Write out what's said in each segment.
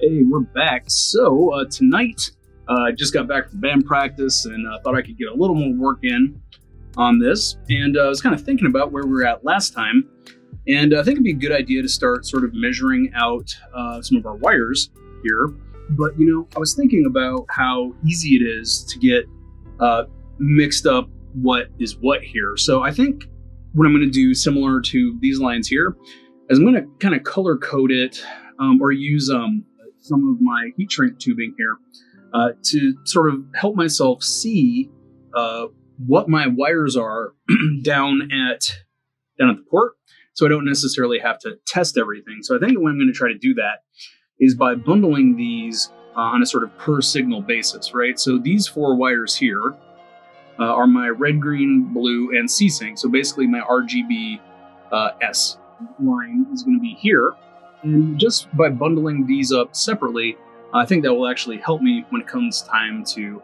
Hey, we're back. So tonight, I just got back from band practice and thought I could get a little more work in on this. And I was kind of thinking about where we were at last time. And I think it'd be a good idea to start sort of measuring out some of our wires here. But, I was thinking about how easy it is to get mixed up what is what here. So I think what I'm going to do, similar to these lines here, is I'm going to kind of color code it or use some of my heat shrink tubing here to sort of help myself see what my wires are down at the port, so I don't necessarily have to test everything. So I think the way I'm going to try to do that is by bundling these on a sort of per signal basis, right? So these four wires here are my red, green, blue, and C sync. So basically my RGB S line is going to be here. And just by bundling these up separately, I think that will actually help me when it comes time to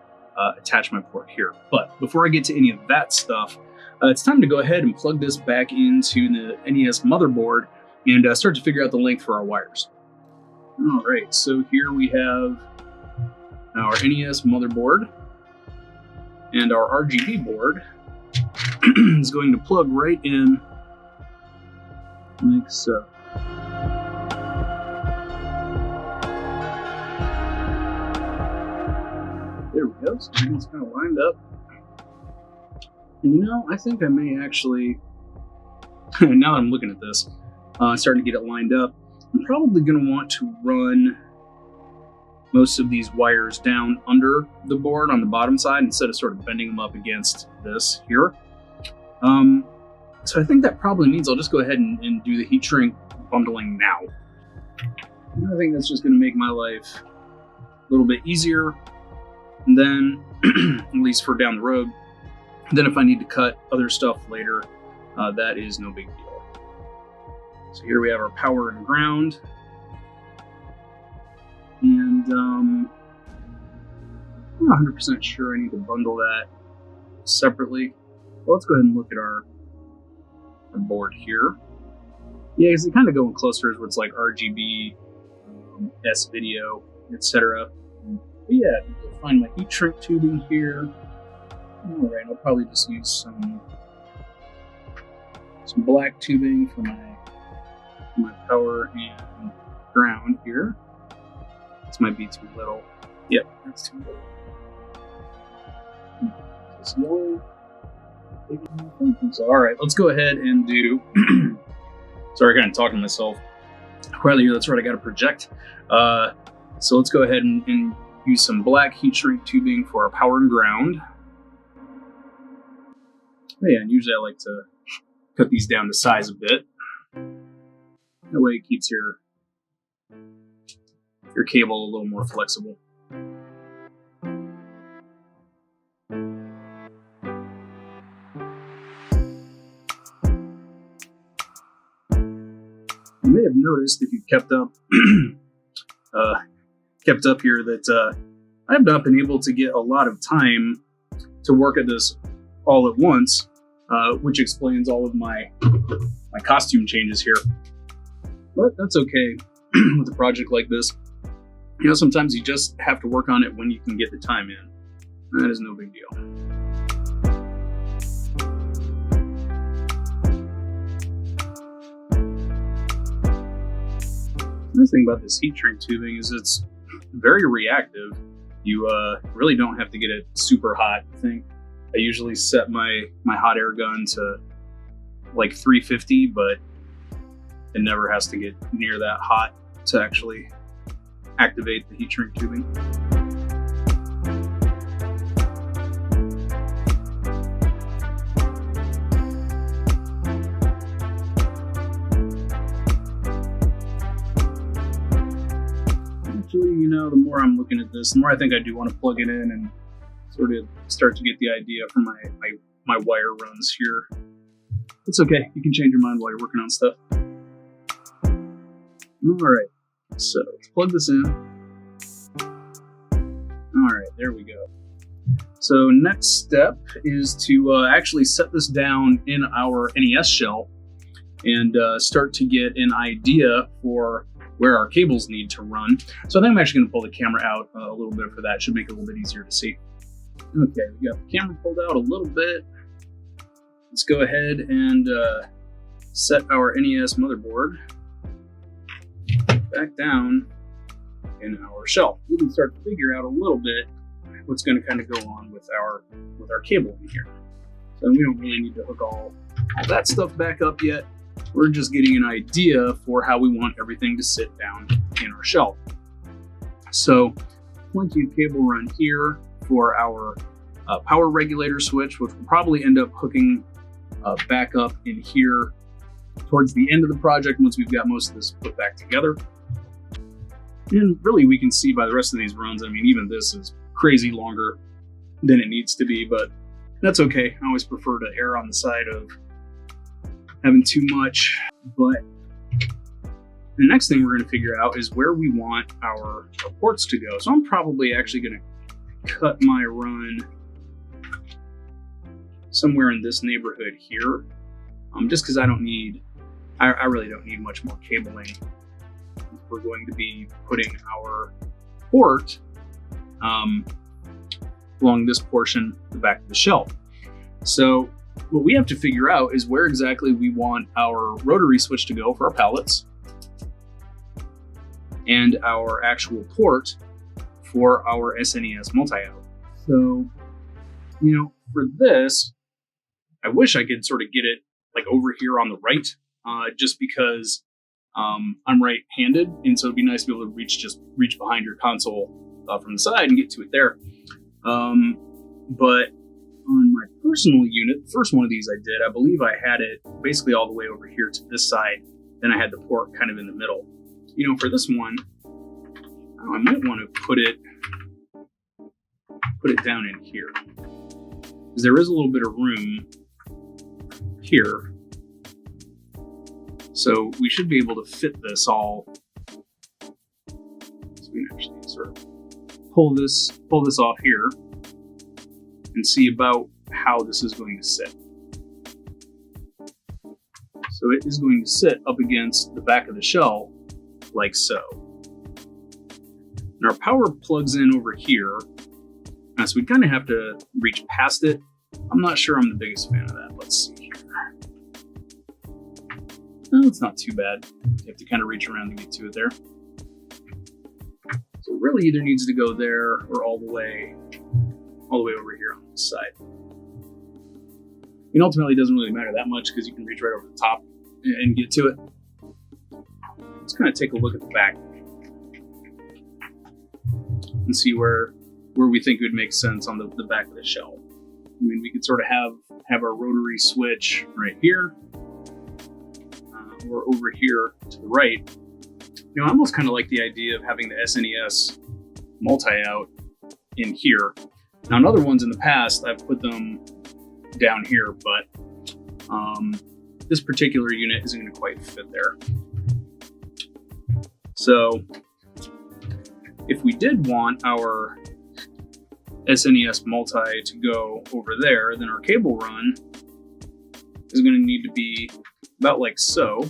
attach my port here. But before I get to any of that stuff, it's time to go ahead and plug this back into the NES motherboard and start to figure out the length for our wires. All right, so here we have our NES motherboard, and our RGB board is going to plug right in like so. There we go, so everything's kind of lined up. And I think I may actually, now that I'm looking at this, starting to get it lined up, I'm probably going to want to run most of these wires down under the board on the bottom side instead of sort of bending them up against this here. So I think that probably means I'll just go ahead and do the heat shrink bundling now. And I think that's just going to make my life a little bit easier. And then, at least for down the road, then if I need to cut other stuff later, that is no big deal. So here we have our power and ground. And I'm not 100% sure I need to bundle that separately. Well, let's go ahead and look at our board here. Yeah, because they kind of go in clusters where it's like RGB, S video, etc. But yeah, I'll find my heat shrink tubing here. All right, I'll probably just use some black tubing for my power and ground here. This might be too little. Yep, that's too little. This yellow. So, all right, let's go ahead and do. Sorry, kind of talking to myself. Quietly here, that's right. I got to project. So let's go ahead and use some black heat shrink tubing for our power and ground. Oh, yeah, and usually I like to cut these down to size a bit. That way it keeps your cable a little more flexible. You may have noticed, if you've kept up here, that I have not been able to get a lot of time to work at this all at once, which explains all of my costume changes here. But that's okay with a project like this. Sometimes you just have to work on it when you can get the time in. That is no big deal. The nice thing about this heat shrink tubing is it's very reactive. You really don't have to get it super hot. I think I usually set my hot air gun to like 350, but it never has to get near that hot to actually activate the heat shrink tubing. Actually, the more I'm looking at this, the more I think I do want to plug it in and sort of start to get the idea for my wire runs here. It's okay. You can change your mind while you're working on stuff. All right. So let's plug this in. All right, there we go. So next step is to actually set this down in our NES shell and start to get an idea for where our cables need to run. So I think I'm actually going to pull the camera out a little bit for that. Should make it a little bit easier to see. Okay, we got the camera pulled out a little bit. Let's go ahead and set our NES motherboard back down in our shelf. We can start to figure out a little bit what's going to kind of go on with our cable in here. So we don't really need to hook all that stuff back up yet. We're just getting an idea for how we want everything to sit down in our shelf. So plenty of cable run here for our power regulator switch, which will probably end up hooking back up in here towards the end of the project once we've got most of this put back together. And really we can see by the rest of these runs, I mean, even this is crazy longer than it needs to be, but that's okay. I always prefer to err on the side of having too much. But the next thing we're going to figure out is where we want our ports to go. So I'm probably actually going to cut my run somewhere in this neighborhood here, just because I really don't need much more cabling. We're going to be putting our port along this portion, the back of the shelf. So what we have to figure out is where exactly we want our rotary switch to go for our pallets and our actual port for our SNES multi-out. So, you know, for this, I wish I could sort of get it like over here on the right, just because I'm right-handed, and so it'd be nice to be able to reach behind your console from the side and get to it there. But on my personal unit, the first one of these I did, I believe I had it basically all the way over here to this side. Then I had the port kind of in the middle. You know, for this one, I might want to put it down in here, because there is a little bit of room here. So we should be able to fit this all. So we can actually sort of pull this off here and see about how this is going to sit. So it is going to sit up against the back of the shell like so. And our power plugs in over here. So we kind of have to reach past it. I'm not sure I'm the biggest fan of that. Let's see here. Oh, it's not too bad. You have to kind of reach around to get to it there. So it really either needs to go there or all the way over here on this side. And ultimately it doesn't really matter that much because you can reach right over the top and get to it. Let's kind of take a look at the back and see where we think it would make sense on the back of the shell. I mean, we could sort of have our rotary switch right here, or over here to the right. You know, I almost kind of like the idea of having the SNES multi-out in here. Now, in other ones in the past, I've put them down here, but this particular unit isn't going to quite fit there. So if we did want our SNES multi to go over there, then our cable run is going to need to be about like so,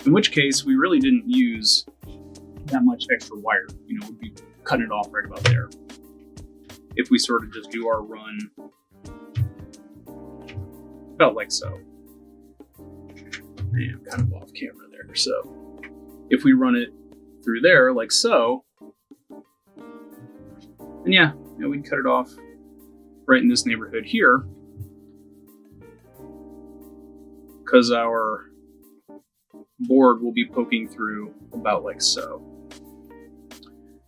in which case we really didn't use that much extra wire. You know, we'd be cutting it off right about there if we sort of just do our run about like so. And I'm kind of off camera there. So if we run it through there like so, then yeah, you know, we'd cut it off right in this neighborhood here, because our board will be poking through about like so.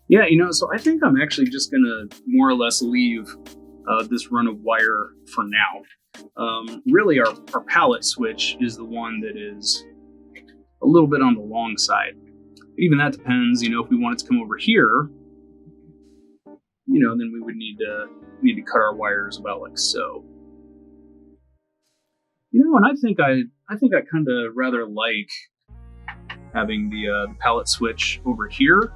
Yeah, you know, so I think I'm actually just gonna more or less leave this run of wire for now. Really our pallet switch is the one that is a little bit on the long side. Even that depends, you know, if we want it to come over here, you know, then we would need to cut our wires about like so. You know, and I think I kind of rather like having the pallet switch over here,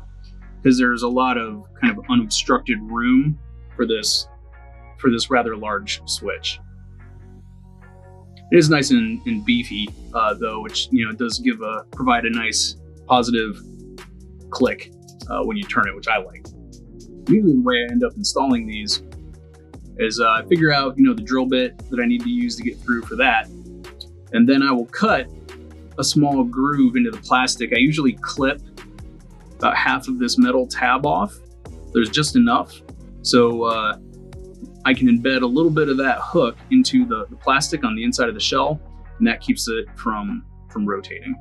because there's a lot of kind of unobstructed room for this rather large switch. It is nice and beefy, though, which, you know, does provide a nice positive click when you turn it, which I like. Usually the way I end up installing these is I figure out, the drill bit that I need to use to get through for that. And then I will cut a small groove into the plastic. I usually clip about half of this metal tab off. There's just enough. So I can embed a little bit of that hook into the plastic on the inside of the shell, and that keeps it from rotating.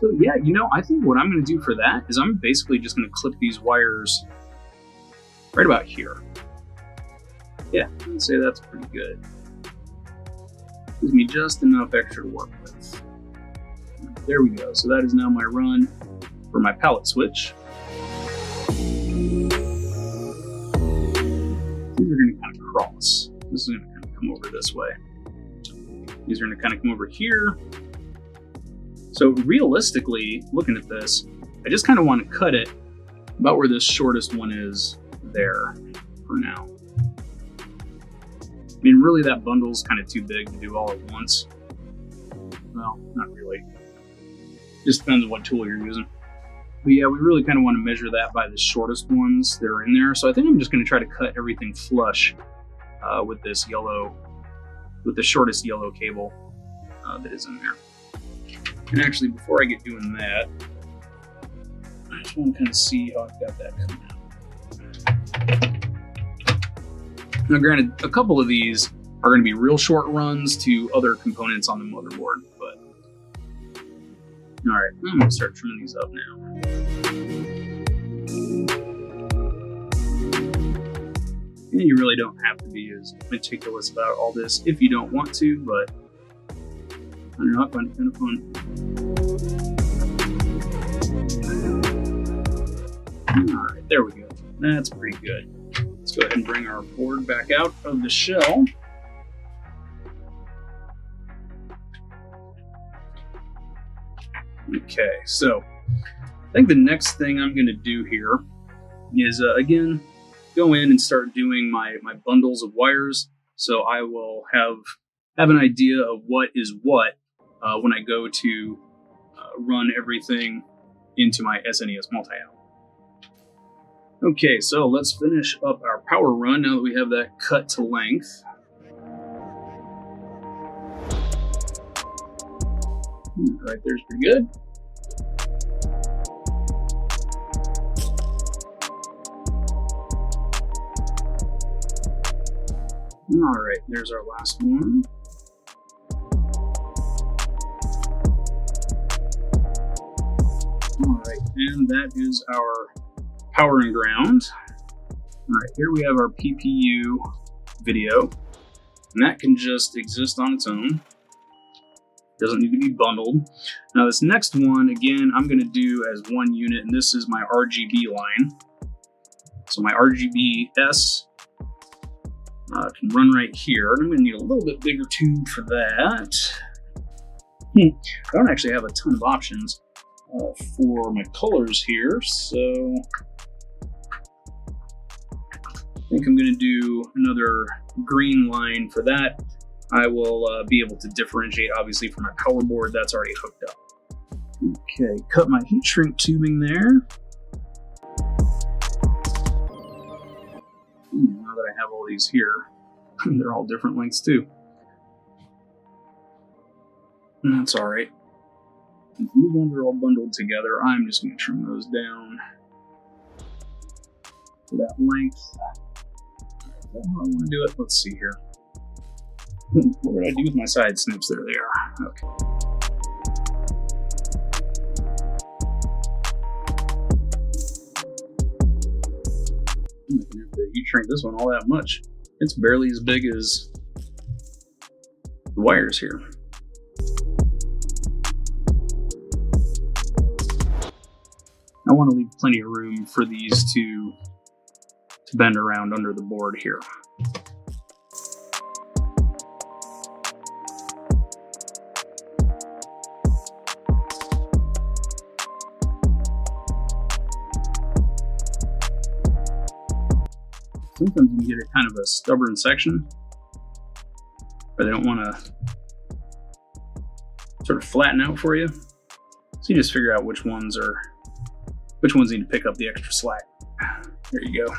So yeah, I think what I'm gonna do for that is I'm basically just gonna clip these wires right about here. Yeah, I'd say that's pretty good. Gives me just enough extra to work with. There we go. So that is now my run for my pallet switch. These are gonna kind of cross. This is gonna kind of come over this way. These are gonna kind of come over here. So realistically, looking at this, I just kind of want to cut it about where this shortest one is there for now. I mean, really that bundle's kind of too big to do all at once. Well, not really. Just depends on what tool you're using. But yeah, we really kind of want to measure that by the shortest ones that are in there. So I think I'm just going to try to cut everything flush with this yellow, with the shortest yellow cable that is in there. And actually, before I get doing that, I just want to kind of see how I've got that coming out. Now, granted, a couple of these are going to be real short runs to other components on the motherboard, but all right, I'm going to start trimming these up now. And you really don't have to be as meticulous about all this if you don't want to, but I don't know, I find it kind of fun. All right, there we go. That's pretty good. Let's go ahead and bring our board back out of the shell. Okay, so I think the next thing I'm going to do here is, again, go in and start doing my bundles of wires. So I will have an idea of what is what when I go to run everything into my SNES multi-out. Okay, so let's finish up our power run now that we have that cut to length. Right there's pretty good. All right, there's our last one. All right, and that is our power and ground. All right, here we have our PPU video, and that can just exist on its own. Doesn't need to be bundled. Now this next one, again, I'm gonna do as one unit, and this is my RGB line. So my RGB-S can run right here. I'm gonna need a little bit bigger tube for that. I don't actually have a ton of options for my colors here, so I think I'm gonna do another green line for that. I will be able to differentiate, obviously, from my power board that's already hooked up. Okay, cut my heat shrink tubing there. Now that I have all these here, they're all different lengths too. That's all right. These ones are all bundled together. I'm just going to trim those down to that length. Is that how I want to do it? Let's see here. What did I do with my side snips? There they are. Okay. I'm not going to have to heat shrink this one all that much. It's barely as big as the wires here. I want to leave plenty of room for these to bend around under the board here. Sometimes you can get a kind of a stubborn section where they don't want to sort of flatten out for you. So you just figure out which ones need to pick up the extra slack. There you go.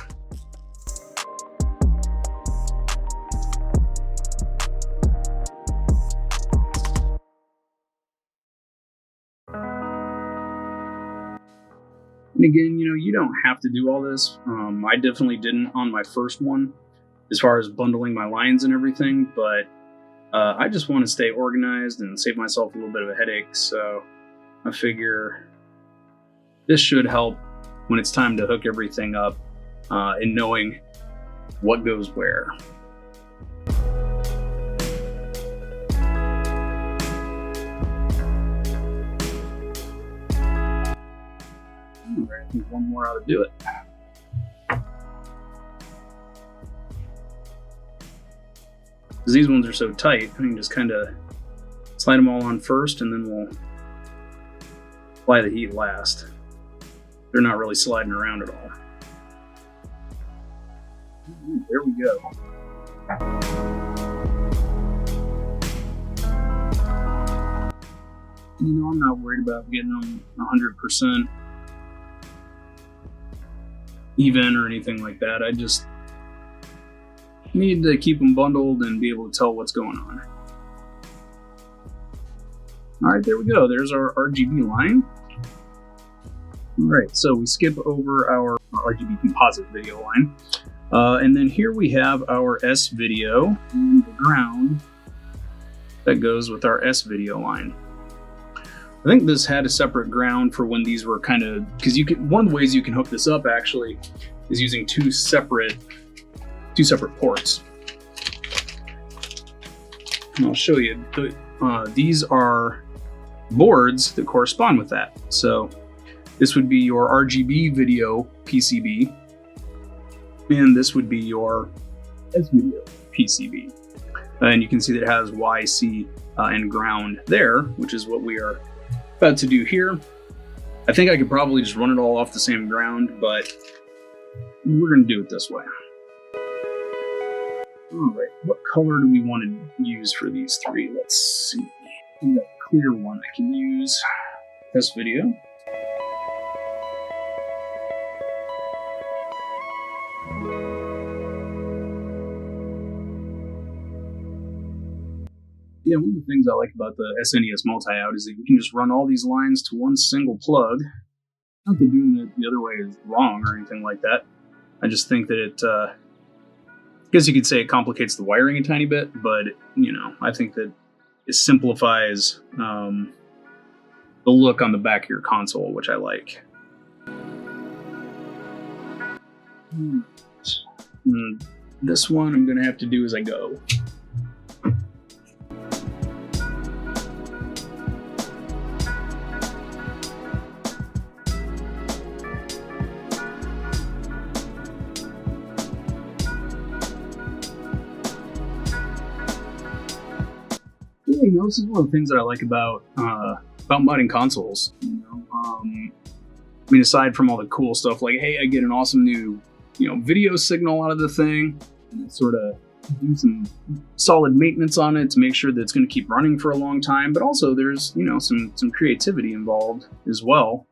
And again, you don't have to do all this. I definitely didn't on my first one as far as bundling my lines and everything, but I just want to stay organized and save myself a little bit of a headache. So I figure this should help when it's time to hook everything up and knowing what goes where. I think one more ought to do it. Because these ones are so tight, I can just kind of slide them all on first, and then we'll apply the heat last. They're not really sliding around at all. There we go. I'm not worried about getting them 100% even or anything like that. I just need to keep them bundled and be able to tell what's going on. All right, there we go. There's our RGB line. All right, so we skip over our RGB composite video line. And then here we have our S video and the ground that goes with our S video line. I think this had a separate ground for when these were kind of, because one of the ways you can hook this up actually is using two separate ports. And I'll show you. These are boards that correspond with that. So this would be your RGB video PCB, and this would be your S video PCB. And you can see that it has Y, C, and ground there, which is what we are about to do here. I think I could probably just run it all off the same ground, but we're going to do it this way. All right, what color do we want to use for these three? Let's see. I got a clear one I can use. This video. Yeah, one of the things I like about the SNES multi-out is that you can just run all these lines to one single plug. Not that doing it the other way is wrong or anything like that. I just think that it, I guess you could say it complicates the wiring a tiny bit, but, I think that it simplifies the look on the back of your console, which I like. And this one I'm going to have to do as I go. This is one of the things that I like about modding consoles. Aside from all the cool stuff, like, hey, I get an awesome new, video signal out of the thing, and sort of do some solid maintenance on it to make sure that it's going to keep running for a long time. But also, there's some creativity involved as well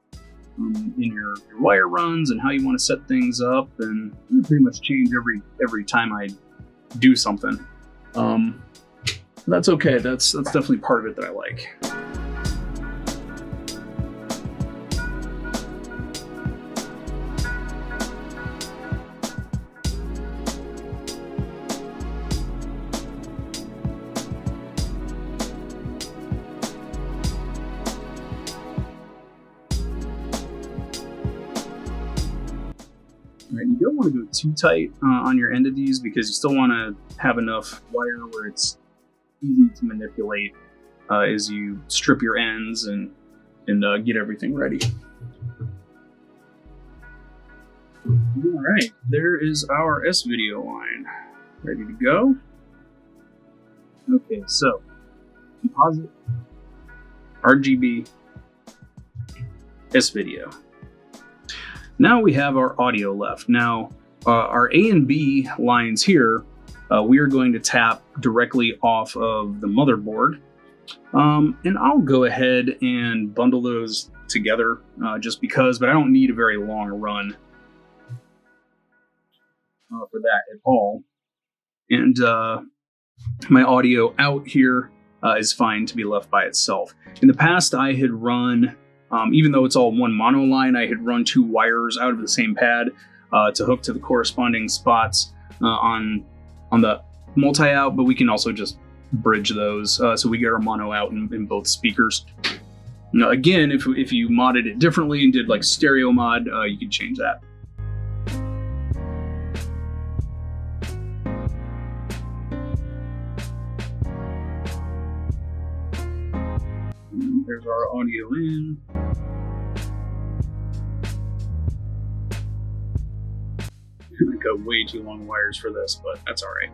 in your wire runs and how you want to set things up, and pretty much change every time I do something. That's okay. That's definitely part of it that I like. All right, you don't want to go too tight on your end of these, because you still want to have enough wire where it's easy to manipulate as you strip your ends and get everything ready. All right, there is our S video line ready to go. Okay, so composite, RGB, S video. Now we have our audio left. Now our A and B lines here, we are going to tap directly off of the motherboard, And I'll go ahead and bundle those together just because, but I don't need a very long run for that at all. And my audio out here is fine to be left by itself. In the past, I had run, even though it's all one mono line, I had run 2 wires out of the same pad to hook to the corresponding spots on the multi-out, but we can also just bridge those so we get our mono out in both speakers. Now, again, if you modded it differently and did like stereo mod, you could change that. And there's our audio in. I got way too long wires for this, but that's all right.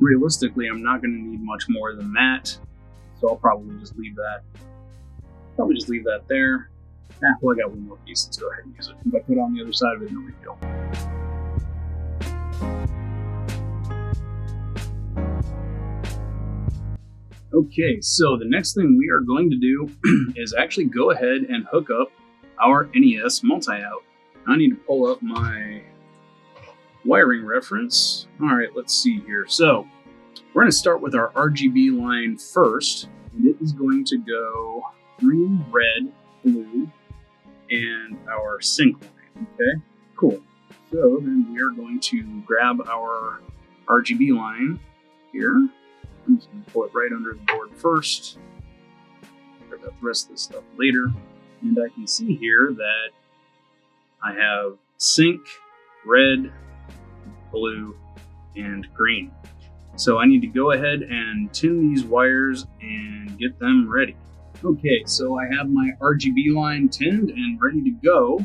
Realistically, I'm not going to need much more than that, so I'll probably just leave that. There. Well, I got one more piece. Let's go ahead and use it. If I put it on the other side of it, no big deal. Okay, so the next thing we are going to do is actually go ahead and hook up our NES multi-out. I need to pull up my wiring reference. All right, let's see here. So we're going to start with our RGB line first, and it is going to go green, red, blue, and our sync line. Okay, cool. So then we are going to grab our RGB line here. I'm just going to pull it right under the board first. Grab the rest of this stuff later. And I can see here that I have sync, red, blue, and green. So I need to go ahead and tin these wires and get them ready. Okay, so I have my RGB line tinned and ready to go.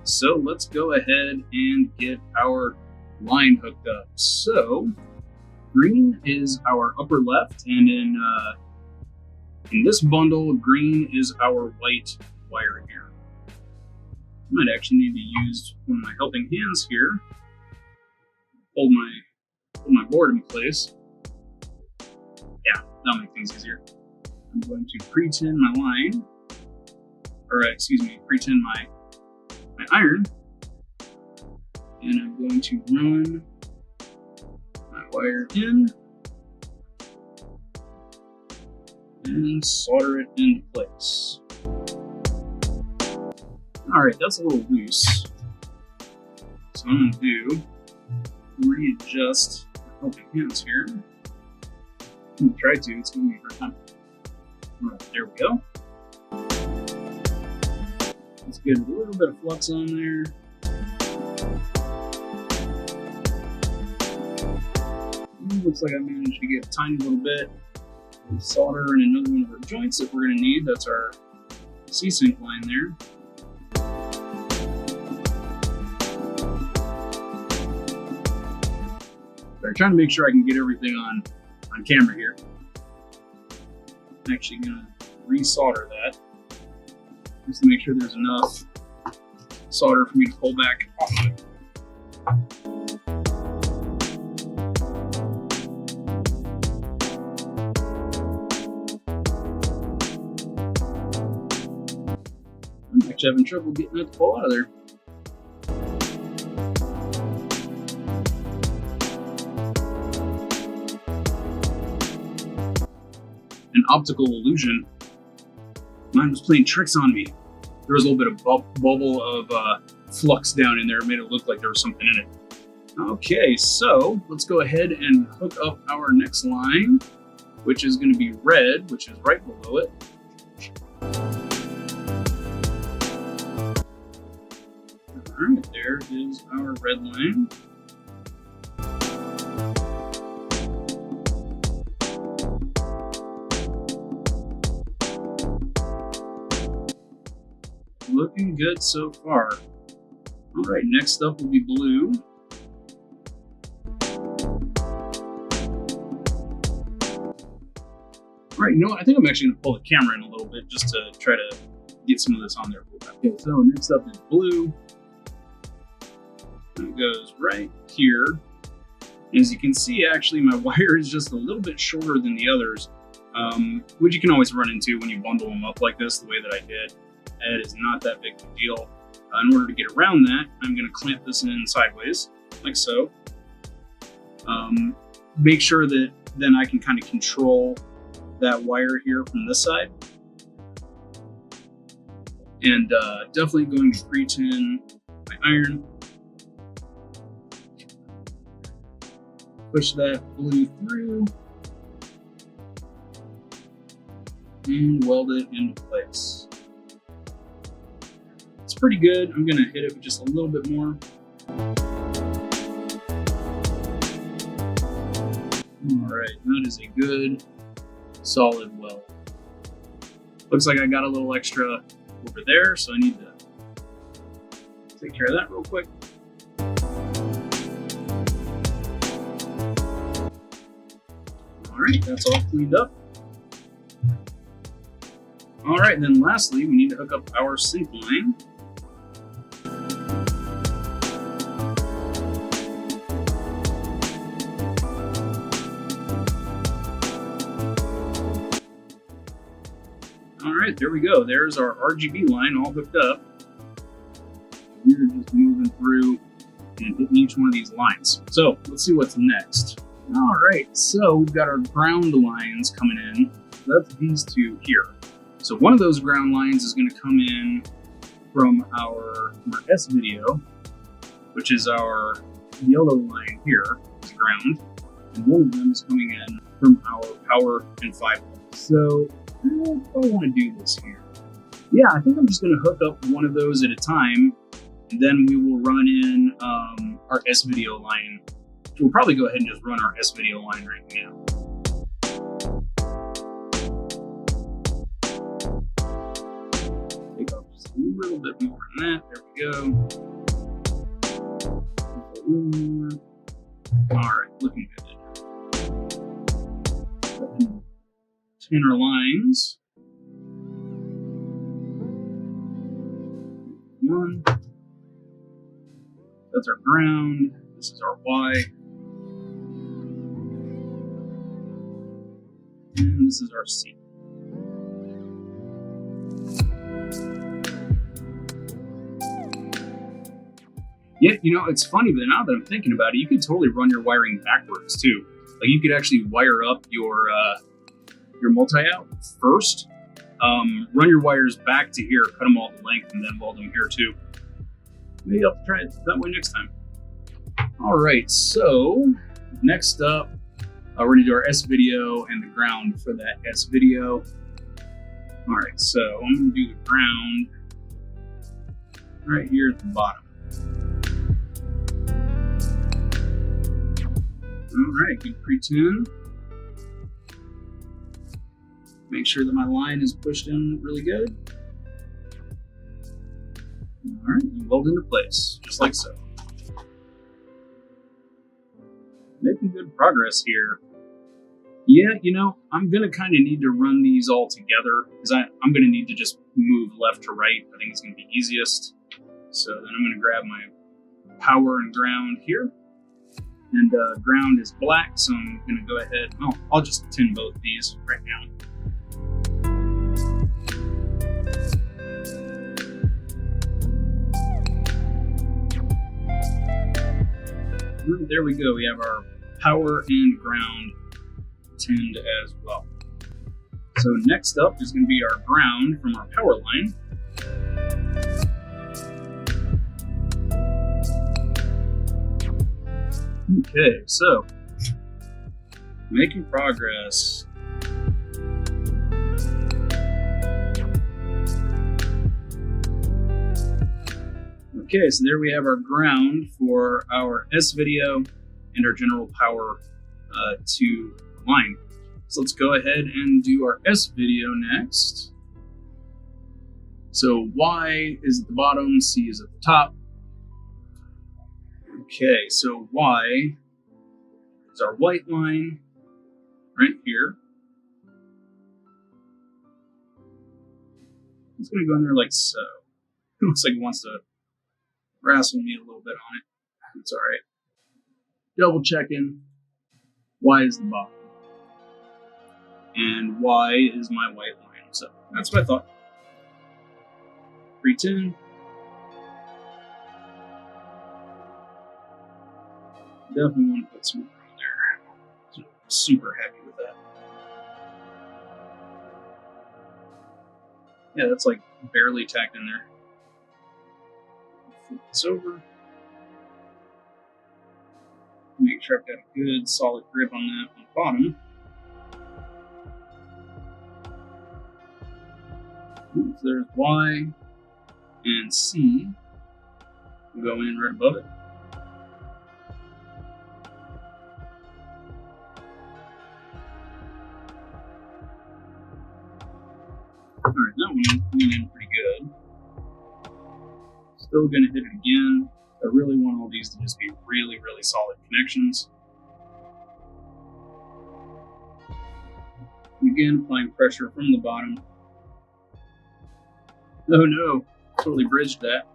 So let's go ahead and get our line hooked up. So green is our upper left, and in this bundle, green is our white wire here. I might actually need to use one of my helping hands here. Hold my board in place. Yeah, that'll make things easier. I'm going to pre-tin my line, pre-tin my iron, and I'm going to run my wire in and solder it into place. Alright, that's a little loose. So I'm going to do readjust my helping hands here. I'm going to try to, it's going to be a hard time. Alright, there we go. Let's get a little bit of flux on there. Looks like I managed to get a tiny little bit of solder in another one of our joints that we're going to need. That's our C-sync line there. But I'm trying to make sure I can get everything on camera here. I'm actually going to re-solder that just to make sure there's enough solder for me to pull back off of it. I'm actually having trouble getting it to pull out of there. An optical illusion. Mine was playing tricks on me. There was a little bit of bubble of flux down in there. It made it look like there was something in it. Okay, so let's go ahead and hook up our next line, which is going to be red, which is right below it. All right, there is our red line. Looking good so far. All right, next up will be blue. All right, you know what? I think I'm actually going to pull the camera in a little bit just to try to get some of this on there. Okay, so next up is blue. It goes right here. And as you can see, actually, my wire is just a little bit shorter than the others, which you can always run into when you bundle them up like this, the way that I did. It is not that big of a deal. In order to get around that, I'm going to clamp this in sideways, like so. Make sure that then I can kind of control that wire here from this side. And definitely going to pre-tin my iron. Push that blue through and weld it into place. It's pretty good. I'm going to hit it with just a little bit more. All right, that is a good solid weld. Looks like I got a little extra over there, so I need to take care of that real quick. All right, that's all cleaned up. All right, then lastly, we need to hook up our sync line. All right, there we go. There's our RGB line all hooked up. We're just moving through and hitting each one of these lines. So let's see what's next. All right, so we've got our ground lines coming in. That's these two here. So one of those ground lines is going to come in from our S video, which is our yellow line here, is ground. And one of them is coming in from our power and 5 volts. So I don't know if I want to do this here. Yeah, I think I'm just going to hook up one of those at a time, and then we will run in our S video line. We'll probably go ahead and just run our S video line right now. Take off just a little bit more than that. There we go. A little more. All right, looking good. 10 our lines. One. That's our ground. This is our Y. And this is our C. Yeah, you know, it's funny, but now that I'm thinking about it, you could totally run your wiring backwards too. Like you could actually wire up your multi-out first, run your wires back to here, cut them all to length, and then weld them here too. Maybe I'll try it that way next time. All right, so next up, we're gonna do our S video and the ground for that S video. All right, so I'm gonna do the ground right here at the bottom. All right, good pre-tune. Make sure that my line is pushed in really good. All right, and weld into place, just like so. Making good progress here. Yeah, you know, I'm gonna kind of need to run these all together because I'm gonna need to just move left to right. I think it's gonna be easiest. So then I'm gonna grab my power and ground here. And ground is black, so I'm gonna go ahead. Oh, I'll just tin both these right now. There we go. We have our power and ground tinned as well. So next up is going to be our ground from our power line. Okay, so making progress. Okay, so there we have our ground for our S video and our general power to line. So let's go ahead and do our S video next. So Y is at the bottom, C is at the top. Okay, so Y is our white line right here. It's going to go in there like so. It looks like it wants to wrestle me a little bit on it. It's all right. Double checking. Why is the bottom? And why is my white line? So that's what I thought. 310. Definitely want to put some more on there. So I'm super happy with that. Yeah, that's like barely tacked in there. Flip this over. Make sure I've got a good solid grip on that on the bottom. So there's Y and C. We'll go in right above it. Alright, that one went in pretty good. Still gonna hit it again. I really want all these to just be really, really solid connections. Again, applying pressure from the bottom. Oh no, totally bridged that.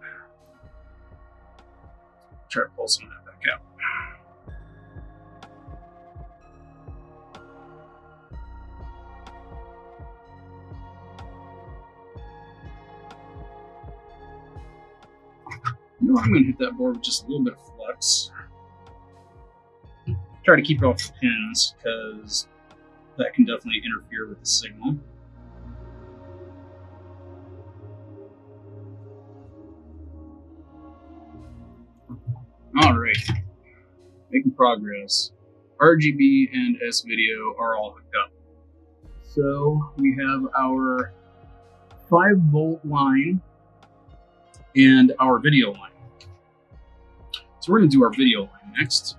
Try to pull some of that back out. You know, I'm going to hit that board with just a little bit of flux. Try to keep it off the pins, because that can definitely interfere with the signal. Alright, making progress. RGB and S video are all hooked up. So we have our 5-volt line and our video line. So we're going to do our video line next.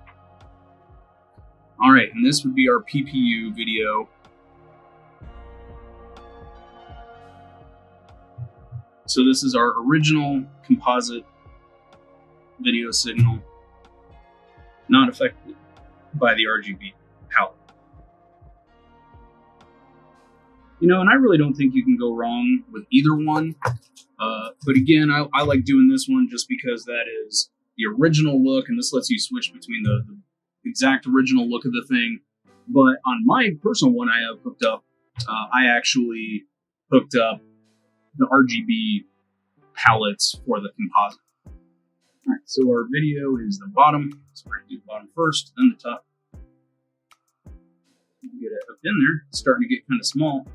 Alright, and this would be our PPU video. So this is our original composite video signal, not affected by the RGB palette. You know, and I really don't think you can go wrong with either one. But again, I like doing this one just because that is the original look, and this lets you switch between the exact original look of the thing. But on my personal one I have hooked up, I actually hooked up the RGB palettes for the composite. All right, so our video is the bottom. So we're going to do the bottom first, then the top. Get it hooked in there. It's starting to get kind of small.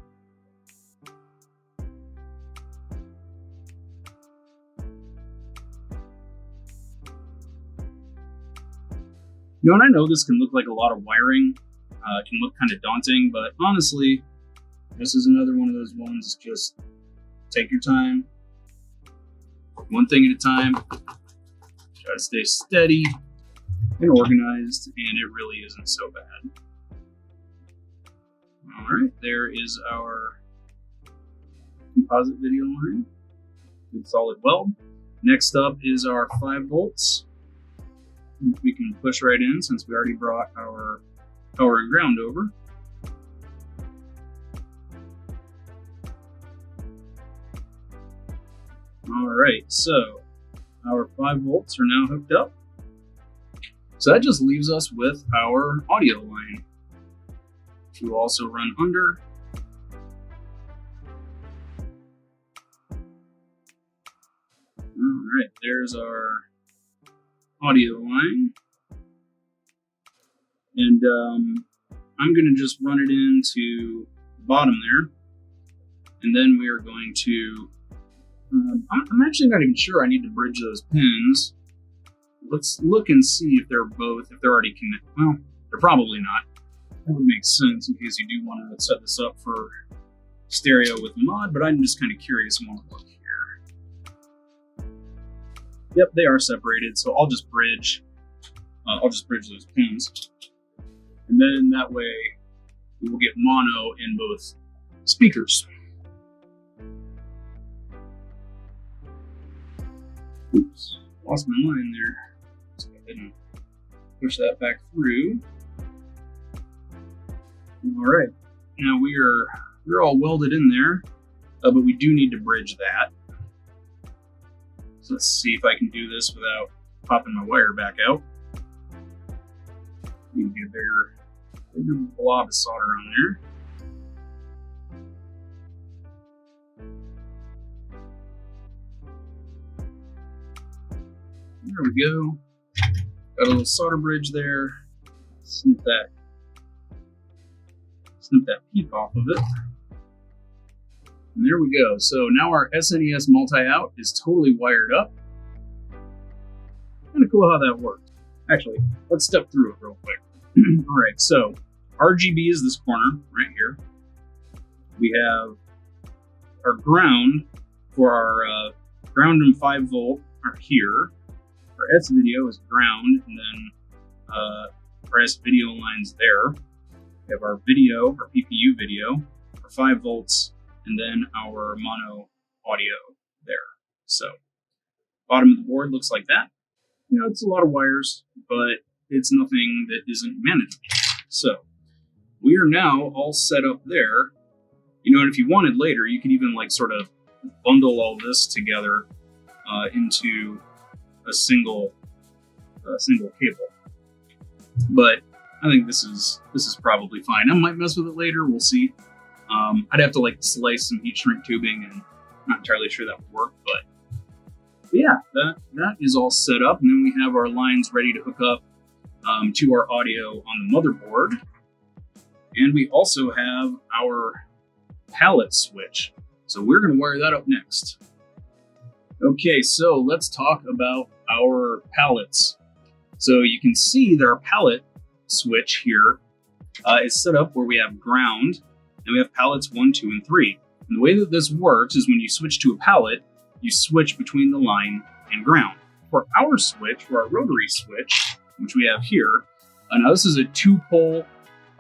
You know, and I know this can look like a lot of wiring. It can look kind of daunting, but honestly, this is another one of those ones, just take your time. One thing at a time. Try to stay steady and organized, and it really isn't so bad. Alright, there is our composite video line. Good solid weld. Next up is our 5 volts. We can push right in since we already brought our power and ground over. Alright, so our 5 volts are now hooked up. So that just leaves us with our audio line. To also run under. Alright, there's our audio line. And I'm going to just run it into the bottom there. And then we are going to I'm actually not even sure I need to bridge those pins. Let's look and see if they're already connected. Well, they're probably not. That would make sense in case you do want to set this up for stereo with mod, but I'm just kind of curious and want to look here. Yep, they are separated, so I'll just bridge those pins. And then that way we will get mono in both speakers. Oops, lost my line there. So I didn't push that back through. All right, now we're all welded in there, but we do need to bridge that. So let's see if I can do this without popping my wire back out. Need to get a bigger blob of solder on there. There we go. Got a little solder bridge there. Snip that peak off of it. And there we go. So now our SNES multi-out is totally wired up. Kind of cool how that works. Actually, let's step through it real quick. All right, so RGB is this corner right here. We have our ground for our ground and 5-volt are here. Our S video is ground, and then our S video lines there. We have our video, our PPU video, our 5 volts, and then our mono audio there. So bottom of the board looks like that. You know, it's a lot of wires, but it's nothing that isn't manageable. So we are now all set up there. You know, and if you wanted later, you could even like sort of bundle all this together into a single cable. But I think this is probably fine. I might mess with it later. We'll see. I'd have to like slice some heat shrink tubing, and I'm not entirely sure that would work. But yeah, that is all set up, and then we have our lines ready to hook up to our audio on the motherboard, and we also have our palette switch. So we're going to wire that up next. Okay, so let's talk about our palettes. So you can see that our palette switch here is set up where we have ground, and we have palettes 1, 2, and 3. And the way that this works is when you switch to a palette, you switch between the line and ground. For our switch, for our rotary switch, which we have here, now this is a 2-pole,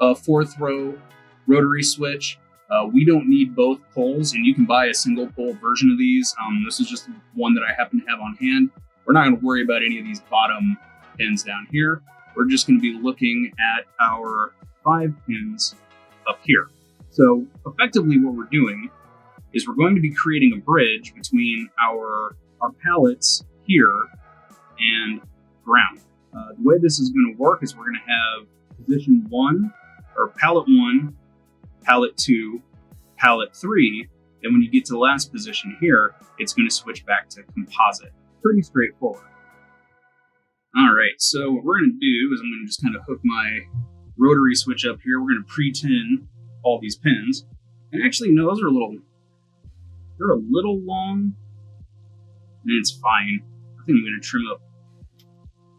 4-throw rotary switch. We don't need both poles, and you can buy a single pole version of these. This is just one that I happen to have on hand. We're not going to worry about any of these bottom pins down here. We're just going to be looking at our 5 pins up here. So effectively what we're doing is we're going to be creating a bridge between our palettes here and ground. The way this is going to work is we're going to have position 1, or palette 1, palette 2, palette 3, and when you get to the last position here, it's going to switch back to composite. Pretty straightforward. All right, so what we're going to do is I'm going to just kind of hook my rotary switch up here. We're going to pre-tin all these pins. And actually, no, those are they're a little long, and it's fine. I think I'm going to trim up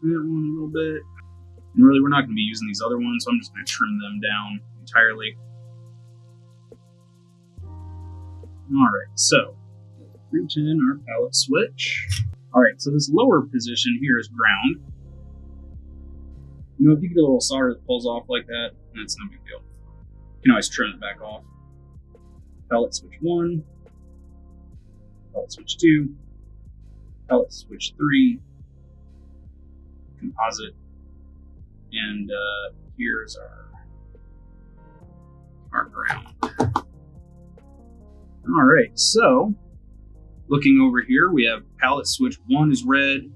that one a little bit. And really, we're not going to be using these other ones, so I'm just going to trim them down entirely. All right, so pre-tin our palette switch. All right, so this lower position here is ground. You know, if you get a little solder that pulls off like that, that's no big deal. You can always trim it back off. Palette switch 1, palette switch 2, palette switch 3, composite, and here's our ground. All right, so looking over here, we have palette switch 1 is red,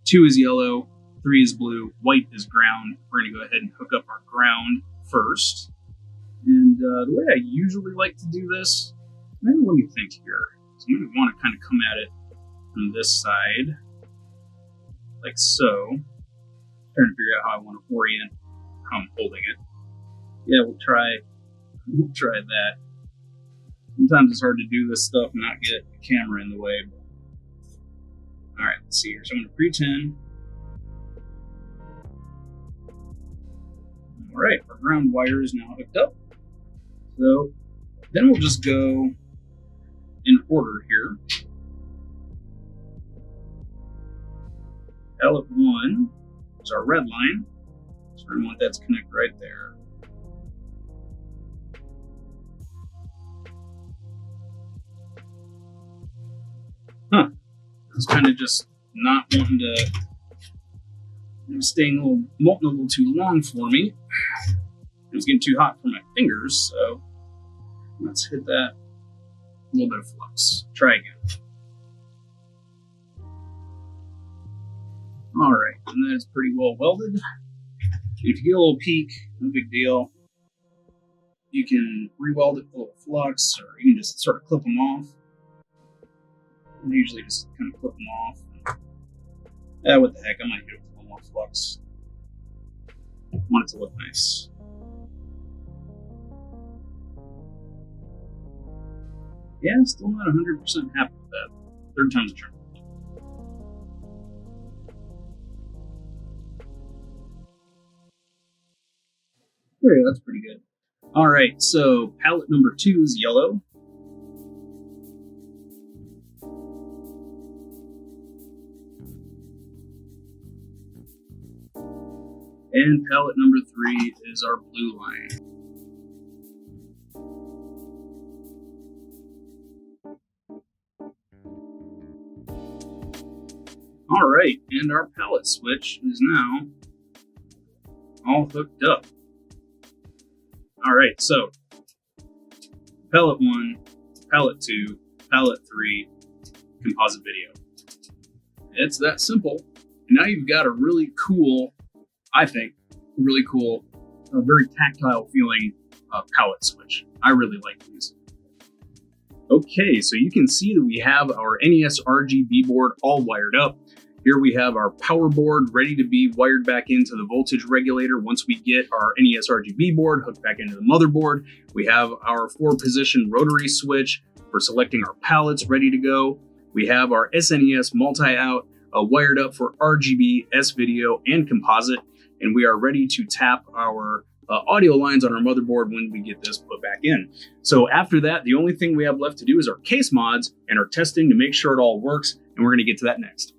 2 is yellow, 3 is blue, white is ground. We're going to go ahead and hook up our ground first. And the way I usually like to do this, let me think here. So I'm going to want to kind of come at it from this side, like so. Trying to figure out how I want to orient how I'm holding it. Yeah, we'll try that. Sometimes it's hard to do this stuff and not get the camera in the way. But... all right, let's see here. So I'm going to pre-tin. All right, our ground wire is now hooked up. So then we'll just go in order here. Palette 1 is our red line. So we're going to want that to connect right there. Huh. It's kind of just not wanting to, molting a little too long for me. It was getting too hot for my fingers, so let's hit that. A little bit of flux. Try again. All right, and that is pretty well welded. If you get a little peak, no big deal. You can re-weld it with a little flux, or you can just sort of clip them off. I usually just kind of clip them off. What the heck, I might hit it with a little more flux. I want it to look nice. Yeah, still not 100% happy with that. Third time's a charm. Okay, that's pretty good. All right, so palette number 2 is yellow. And palette number 3 is our blue line. All right, and our palette switch is now all hooked up. All right, so palette 1, palette 2, palette 3, composite video. It's that simple. And now you've got a really cool, I think, really cool, very tactile feeling palette switch. I really like these. Okay, so you can see that we have our NESRGB board all wired up. Here we have our power board ready to be wired back into the voltage regulator. Once we get our NESRGB board hooked back into the motherboard, we have our 4-position rotary switch for selecting our palettes ready to go. We have our SNES multi-out wired up for RGB, S-video, and composite. And we are ready to tap our audio lines on our motherboard when we get this put back in. So after that, the only thing we have left to do is our case mods and our testing to make sure it all works. And we're going to get to that next.